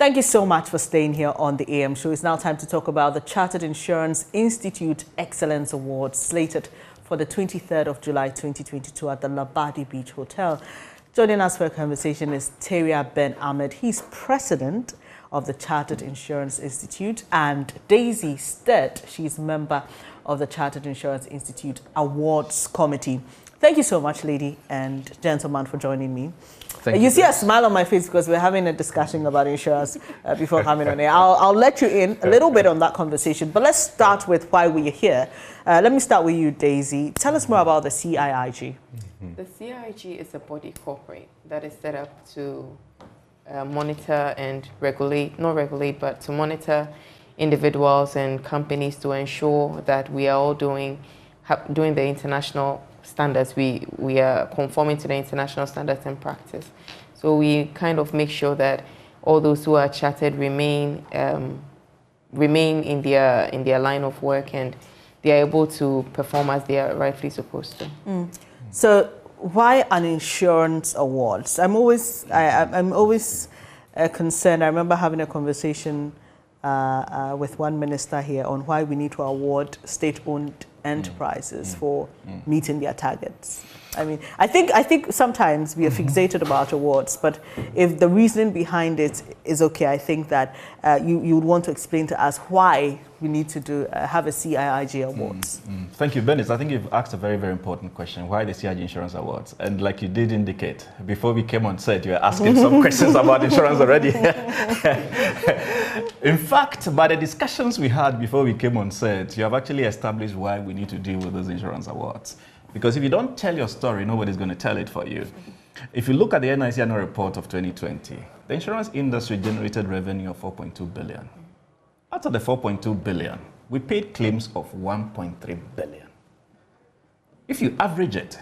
Thank you so much for staying here on the AM show. It's now time to talk about the Chartered Insurance Institute Excellence Awards, slated for the 23rd of July 2022 at the Labadi Beach Hotel. Joining us for a conversation is Teria Ben Ahmed. He's president of the Chartered Insurance Institute, and Daisy Stead, she's member of the Chartered Insurance Institute Awards Committee. Thank you so much, lady and gentleman, for joining me. You see a smile on my face because we're having a discussion about insurance before coming on air. I'll let you in a little bit on that conversation, but let's start with why we're here. Let me start with you, Daisy. Tell us more about the CIIG. The CIIG is a body corporate that is set up to monitor and regulate, not regulate, but to monitor individuals and companies to ensure that we are all doing the international standards. We are conforming to the international standards and practice. So we kind of make sure that all those who are chartered remain in their line of work, and they are able to perform as they are rightfully supposed to. So why an insurance awards? I'm always concerned. I remember having a conversation with one minister here on why we need to award state-owned enterprises for meeting their targets. I mean, I think sometimes we are fixated about awards, but if the reasoning behind it is okay, I think that you would want to explain to us why we need to have a CIIG awards. Thank you, Bernice. I think you've asked a very, very important question. Why the CIIG Insurance Awards? And like you did indicate, before we came on set, you were asking some questions about insurance already. In fact, by the discussions we had before we came on set, you have actually established why we need to deal with those insurance awards. Because if you don't tell your story, nobody's going to tell it for you. If you look at the NIC annual report of 2020, the insurance industry generated revenue of 4.2 billion. Out of the 4.2 billion, we paid claims of 1.3 billion. If you average it,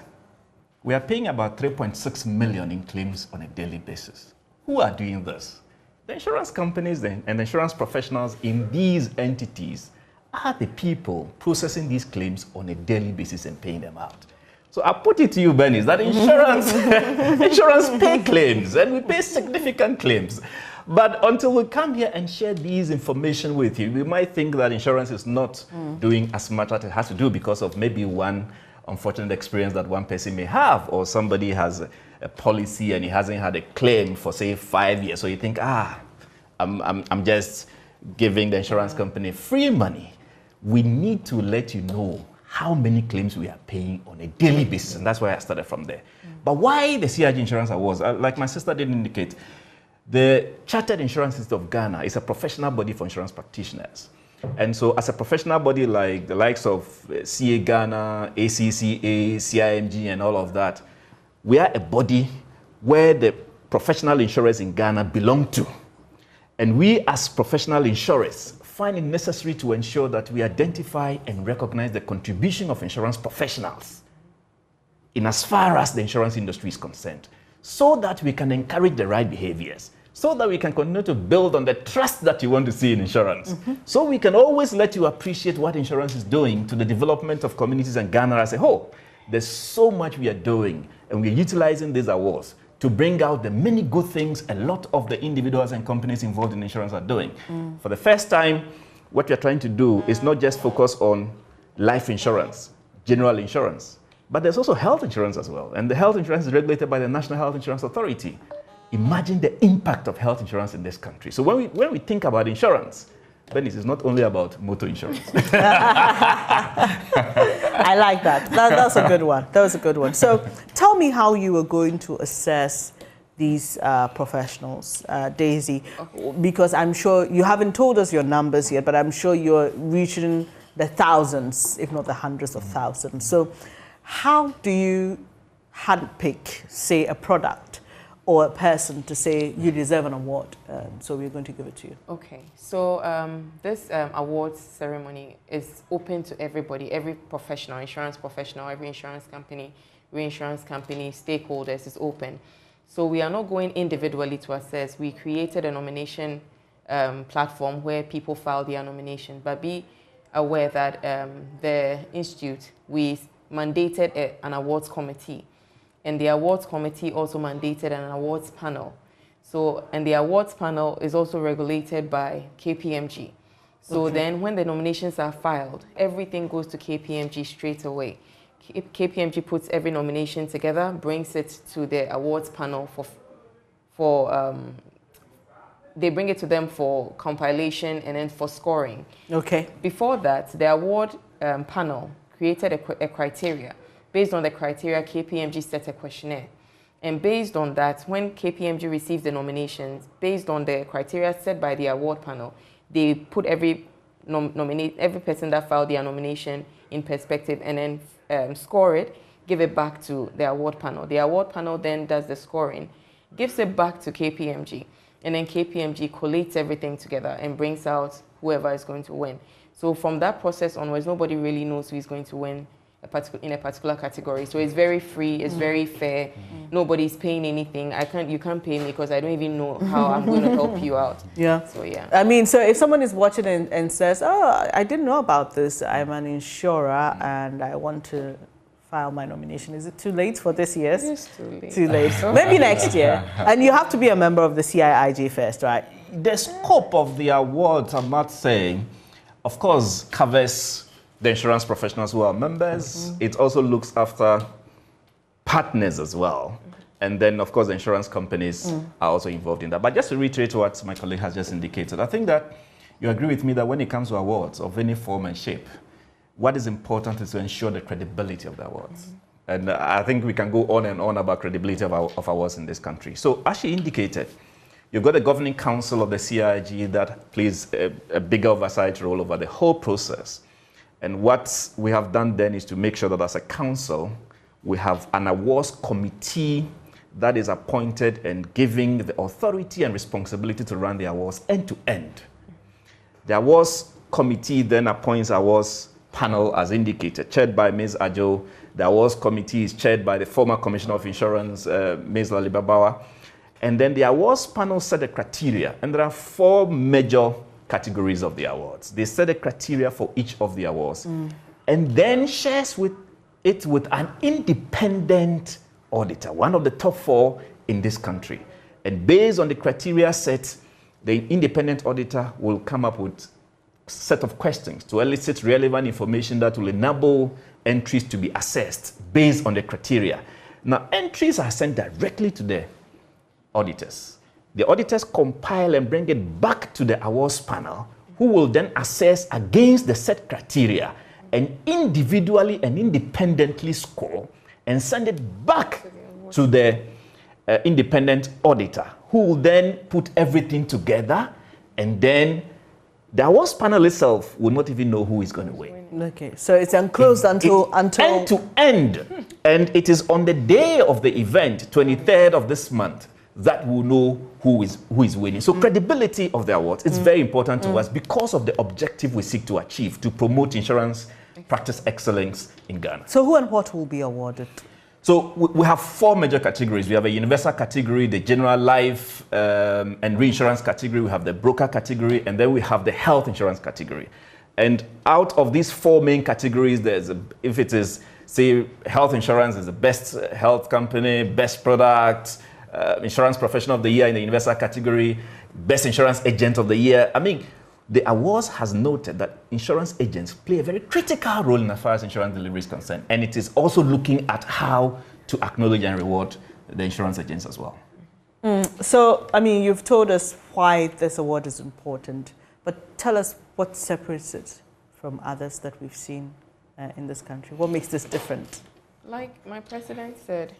we are paying about 3.6 million in claims on a daily basis. Who are doing this? The insurance companies and the insurance professionals in these entities are the people processing these claims on a daily basis and paying them out. So I put it to you, Bernice, that insurance pay claims, and we pay significant claims. But until we come here and share these information with you, we might think that insurance is not doing as much as it has to do because of maybe one unfortunate experience that one person may have, or somebody has a policy and he hasn't had a claim for, say, 5 years. So you think, I'm just giving the insurance company free money. We need to let you know how many claims we are paying on a daily basis, and that's why I started from there. But why the CIIG Insurance Awards? Like my sister did indicate, the Chartered Insurance Institute of Ghana is a professional body for insurance practitioners. And so as a professional body like the likes of CA Ghana, ACCA, CIMG, and all of that, we are a body where the professional insurers in Ghana belong to. And we as professional insurers find it necessary to ensure that we identify and recognize the contribution of insurance professionals in as far as the insurance industry is concerned, so that we can encourage the right behaviors, so that we can continue to build on the trust that you want to see in insurance. So we can always let you appreciate what insurance is doing to the development of communities and Ghana as a whole. There's so much we are doing, and we're utilizing these awards to bring out the many good things a lot of the individuals and companies involved in insurance are doing. For the first time, what we're trying to do is not just focus on life insurance, general insurance, but there's also health insurance as well. And the health insurance is regulated by the National Health Insurance Authority. Imagine the impact of health insurance in this country. So when we think about insurance, Bernice, it's not only about motor insurance. I like that. That's a good one. That was a good one. So tell me how you were going to assess these professionals, Daisy, because I'm sure you haven't told us your numbers yet, but I'm sure you're reaching the thousands, if not the hundreds of thousands. So how do you handpick, say, a product or a person to say you deserve an award, so we're going to give it to you? Okay, so this awards ceremony is open to everybody, every professional, insurance professional, every insurance company, reinsurance company, stakeholders is open. So we are not going individually to assess. We created a nomination platform where people file their nomination, but be aware that the institute, we mandated an awards committee. And the awards committee also mandated an awards panel. So, and the awards panel is also regulated by KPMG. So then when the nominations are filed, everything goes to KPMG straight away. KPMG puts every nomination together, brings it to the awards panel they bring it to them for compilation and then for scoring. Okay. Before that, the award panel created a criteria. Based on the criteria, KPMG set a questionnaire. And based on that, when KPMG receives the nominations, based on the criteria set by the award panel, they put every person that filed their nomination in perspective and then score it, give it back to the award panel. The award panel then does the scoring, gives it back to KPMG, and then KPMG collates everything together and brings out whoever is going to win. So from that process onwards, nobody really knows who is going to win in a particular category. So it's very free, it's very fair. Nobody's paying anything. You can't pay me because I don't even know how I'm going to help you out. Yeah. So yeah. I mean, so if someone is watching and says, oh, I didn't know about this, I'm an insurer and I want to file my nomination. Is it too late for this year? It is too late. Too late. Maybe next year. And you have to be a member of the CIIG first, right? The scope of the awards, I'm not saying, of course, covers the insurance professionals who are members. It also looks after partners as well. And then, of course, the insurance companies are also involved in that. But just to reiterate what my colleague has just indicated, I think that you agree with me that when it comes to awards of any form and shape, what is important is to ensure the credibility of the awards. And I think we can go on and on about credibility of awards in this country. So as she indicated, you've got the governing council of the CIG that plays a bigger oversight role over the whole process. And what we have done then is to make sure that as a council, we have an awards committee that is appointed and giving the authority and responsibility to run the awards end to end. The awards committee then appoints awards panel as indicated, chaired by Ms. Ajo. The awards committee is chaired by the former Commissioner of Insurance, Ms. Lalibabawa. And then the awards panel set the criteria, and there are 4 major categories of the awards. They set the criteria for each of the awards, and then shares it with an independent auditor, one of the top 4 in this country. And based on the criteria set, the independent auditor will come up with a set of questions to elicit relevant information that will enable entries to be assessed based on the criteria. Now, entries are sent directly to the auditors. The auditors compile and bring it back to the awards panel, who will then assess against the set criteria and individually and independently score and send it back to the independent auditor, who will then put everything together, and then the awards panel itself will not even know who is going to win. Okay, so it's enclosed until end to end, and it is on the day of the event, 23rd of this month, that will know who is winning. So credibility of the awards is very important to us because of the objective we seek to achieve, to promote insurance practice excellence in Ghana. So who and what will be awarded? So we have 4 major categories. We have a universal category, the general life and reinsurance category. We have the broker category, and then we have the health insurance category. And out of these 4 main categories, if it is, say, health insurance is the best health company, best product, insurance professional of the year in the universal category, best insurance agent of the year. I mean, the awards has noted that insurance agents play a very critical role in as far as insurance delivery is concerned. And it is also looking at how to acknowledge and reward the insurance agents as well. So, I mean, you've told us why this award is important, but tell us what separates it from others that we've seen in this country. What makes this different? Like my president said,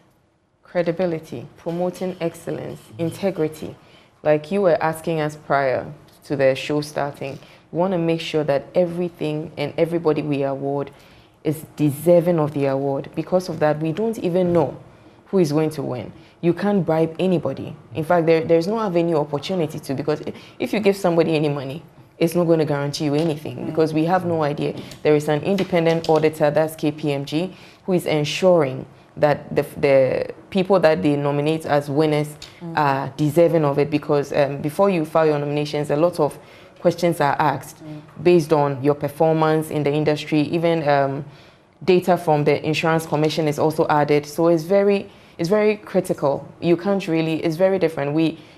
credibility, promoting excellence, integrity. Like you were asking us prior to the show starting, we want to make sure that everything and everybody we award is deserving of the award. Because of that, we don't even know who is going to win. You can't bribe anybody. In fact, there's no avenue opportunity to, because if you give somebody any money, it's not going to guarantee you anything, because we have no idea. There is an independent auditor, that's KPMG, who is ensuring that the people that they nominate as winners are deserving of it, because before you file your nominations, a lot of questions are asked based on your performance in the industry. Even data from the Insurance Commission is also added. So it's very it's very critical. You can't really, it's very different.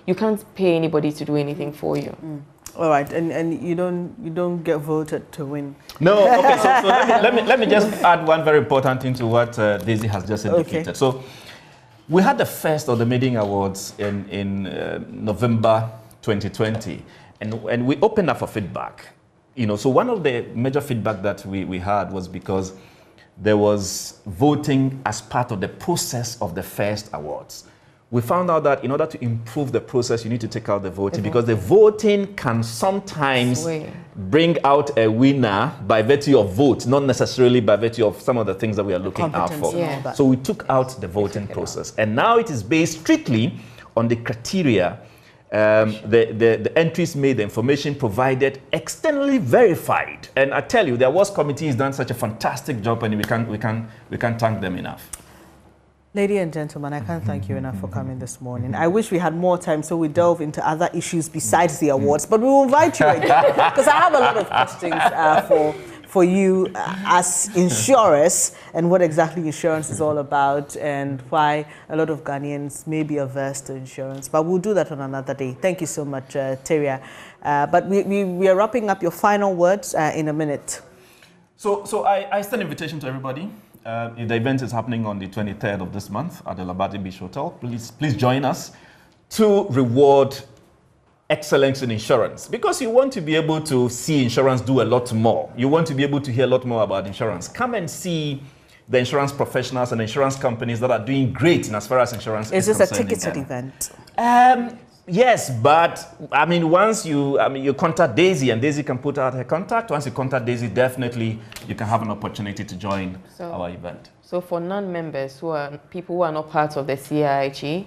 You can't pay anybody to do anything for you. All right, and you don't get voted to win. No, okay. So let me just add one very important thing to what Daisy has just indicated. Okay. So we had the first of the Meeting Awards in November 2020, and we opened up for feedback. So one of the major feedback that we had was because there was voting as part of the process of the first awards. We found out that in order to improve the process, you need to take out the voting, because the voting can sometimes bring out a winner by virtue of vote, not necessarily by virtue of some of the things that we are looking out for. Yeah. So we took out the voting process, and now it is based strictly on the criteria, the entries made, the information provided, externally verified. And I tell you, the awards committee has done such a fantastic job, and we can't thank them enough. Ladies and gentlemen, I can't thank you enough for coming this morning. I wish we had more time so we delve into other issues besides the awards, but we will invite you again, because I have a lot of questions for you as insurers, and what exactly insurance is all about, and why a lot of Ghanaians may be averse to insurance. But we'll do that on another day. Thank you so much, Teria. But we are wrapping up. Your final words in a minute. So I extend an invitation to everybody. If the event is happening on the 23rd of this month at the Labadi Beach Hotel, please join us to reward excellence in insurance, because you want to be able to see insurance do a lot more. You want to be able to hear a lot more about insurance. Come and see the insurance professionals and insurance companies that are doing great in as far as insurance is concerned. Is this a ticketed event? Yes, but I mean, once you contact Daisy, and Daisy can put out her contact. Once you contact Daisy, definitely you can have an opportunity to join our event. So for non-members, people who are not part of the CIIG,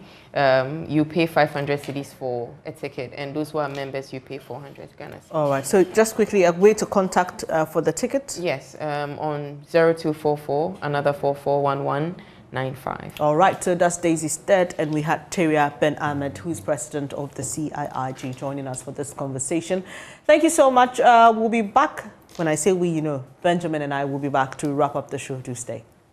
you pay 500 cedis for a ticket, and those who are members, you pay 400 Ghana cedis. All right. So just quickly, a way to contact for the ticket? Yes, on 0244 another 441195. All right, so that's Daisy Stead, and we had Teria Ben Ahmed, who's president of the CIIG, joining us for this conversation. Thank you so much. We'll be back. When I say we, Benjamin and I will be back to wrap up the show. Do stay.